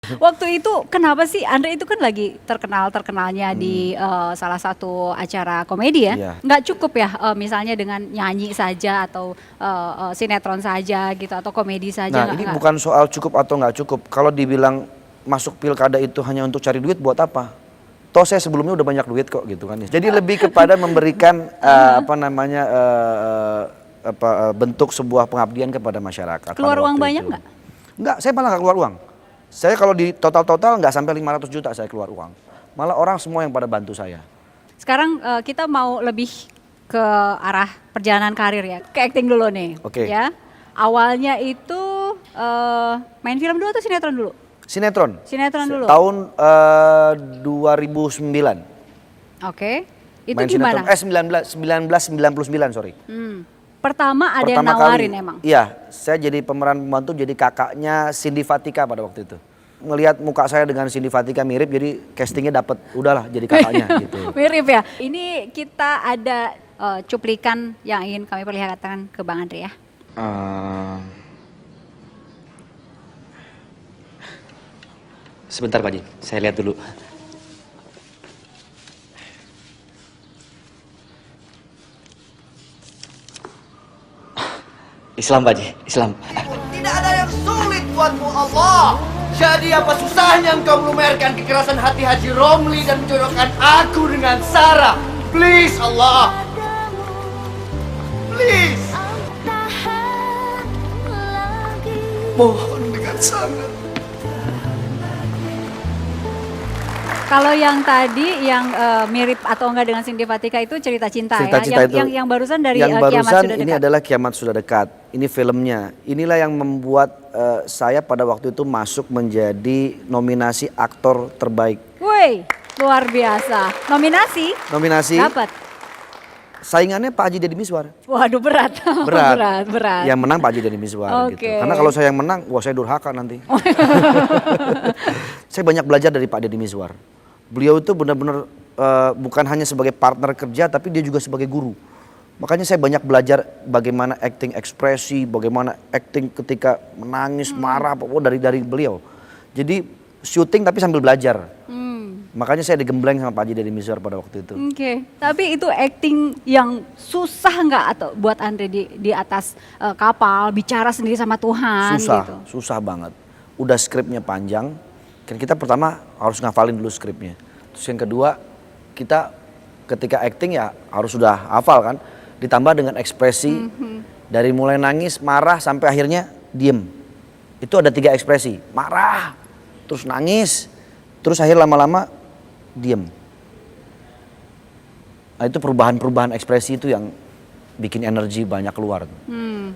Waktu itu kenapa sih Andre itu kan lagi terkenalnya di salah satu acara komedi ya? Iya. Nggak cukup ya misalnya dengan nyanyi saja atau sinetron saja gitu atau komedi saja? Nah ini bukan soal cukup atau nggak cukup. Kalau dibilang masuk pilkada itu hanya untuk cari duit buat apa? Toh saya sebelumnya udah banyak duit kok gitu kan. Jadi lebih kepada memberikan bentuk sebuah pengabdian kepada masyarakat. Keluar uang banyak nggak? Enggak, saya malah nggak keluar uang. Saya kalau di total nggak sampai 500 juta saya keluar uang. Malah orang semua yang pada bantu saya. Sekarang kita mau lebih ke arah perjalanan karir ya, ke acting dulu nih. Oke. Ya, awalnya itu main film dulu atau sinetron dulu? Sinetron. Sinetron dulu. Tahun 2009. Oke. Itu Main gimana? sinetron, 1999 sorry. Pertama ada yang Pertama nawarin kali, emang? Iya, saya jadi pemeran pembantu jadi kakaknya Cindy Fatika pada waktu itu. Ngelihat muka saya dengan Cindy Fatika mirip jadi castingnya dapet, udahlah jadi kakaknya gitu. Mirip ya. Ini kita ada cuplikan yang ingin kami perlihatkan ke Bang Andre ya. Sebentar Pak Ji, saya lihat dulu. Islam Pak Ji, Islam. Tidak ada yang sulit buatmu Allah. Jadi apa susahnya engkau melumerkan kekerasan hati Haji Romli dan menjodohkan aku dengan Sarah? Please Allah. Please. Mohon dengan sangat. Kalau yang tadi yang mirip atau enggak dengan Cindy Fatika itu cerita cinta, Cerita ya. cinta itu, yang barusan dari yang Kiamat barusan Sudah ini Dekat. adalah Kiamat Sudah Dekat. Ini filmnya. Inilah yang membuat saya pada waktu itu masuk menjadi nominasi aktor terbaik. Woi, luar biasa. Nominasi? Nominasi. Dapat. Saingannya Pak Haji Deddy Mizwar. Waduh berat. berat. Yang menang Pak Haji Deddy Mizwar gitu. Oke. Karena kalau saya yang menang, wah saya durhaka nanti. Saya banyak belajar dari Pak Deddy Mizwar. Beliau itu benar-benar bukan hanya sebagai partner kerja, tapi dia juga sebagai guru. Makanya saya banyak belajar bagaimana acting ekspresi, bagaimana acting ketika menangis, marah, pokoknya dari beliau. Jadi syuting tapi sambil belajar. Makanya saya digembleng sama Pak Haji Deddy Mizwar pada waktu itu. Oke. Tapi itu acting yang susah nggak atau buat Andre di atas kapal bicara sendiri sama Tuhan gitu? Susah banget. Udah skripnya panjang, kan kita pertama harus ngafalin dulu skripnya. Terus yang kedua, kita ketika acting ya harus sudah hafal kan, ditambah dengan ekspresi dari mulai nangis, marah sampai akhirnya diem. Itu ada 3 ekspresi, marah, terus nangis, terus akhir lama-lama diem. Nah itu perubahan-perubahan ekspresi itu yang bikin energi banyak keluar.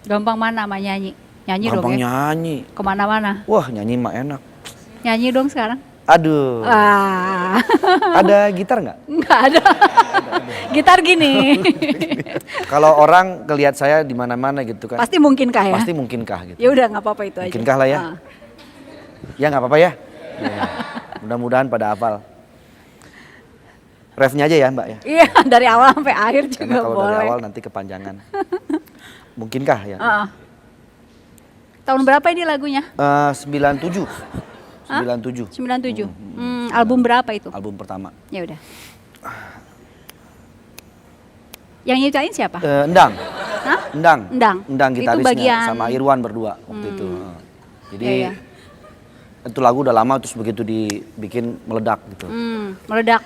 Gampang mana sama nyanyi? Nyanyi dong Gampang ya? nyanyi. Kemana-mana? Wah nyanyi mah enak. Nyanyi dong sekarang? Aduh. Ada gitar nggak? Nggak ada. Gitar gini. Kalau orang ngelihat saya di mana-mana gitu kan. Pasti mungkinkah ya? Pasti mungkinkah gitu. Ya udah nggak apa-apa itu aja. Mungkinkah lah ya. Ya nggak apa-apa ya. Ya. Mudah-mudahan pada hafal. Refnya aja ya Mbak ya. Iya dari awal sampai akhir juga Karena kalau boleh. dari awal nanti kepanjangan. Mungkinkah ya? Tahun berapa ini lagunya? 97. 97. 97. Album berapa itu? Album pertama. Ya udah. Yang nyiptain siapa? Endang. Hah? Endang. Endang. Itu Gitarisnya bagian- sama Irwan berdua waktu itu. Jadi Iya, iya. itu lagu udah lama terus begitu dibikin meledak gitu. Meledak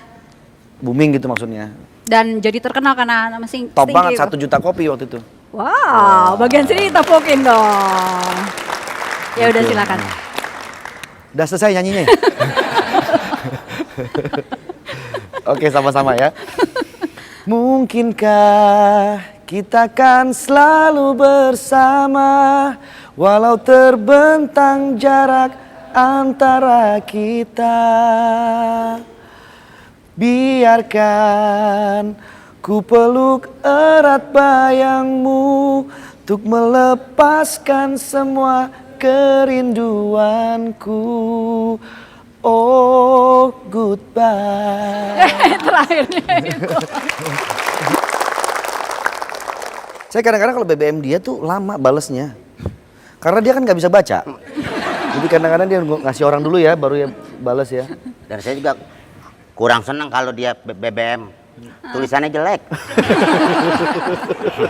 Booming gitu maksudnya. dan jadi terkenal karena masing Top banget 1 juta kopi waktu itu. Wow, bagian sini ditepukin dong. Ya udah Gitu. silakan. Udah selesai nyanyinya ya? Oke sama-sama ya. Mungkinkah kita kan selalu bersama walau terbentang jarak antara kita. Biarkan ku peluk erat bayangmu untuk melepaskan semua kerinduanku. Oh goodbye. Terakhirnya itu. Saya kadang-kadang kalau BBM dia tuh lama balesnya. Karena dia kan nggak bisa baca. Jadi kadang-kadang dia ngasih orang dulu ya, baru ya balas ya. Dan saya juga kurang senang kalau dia BBM tulisannya jelek.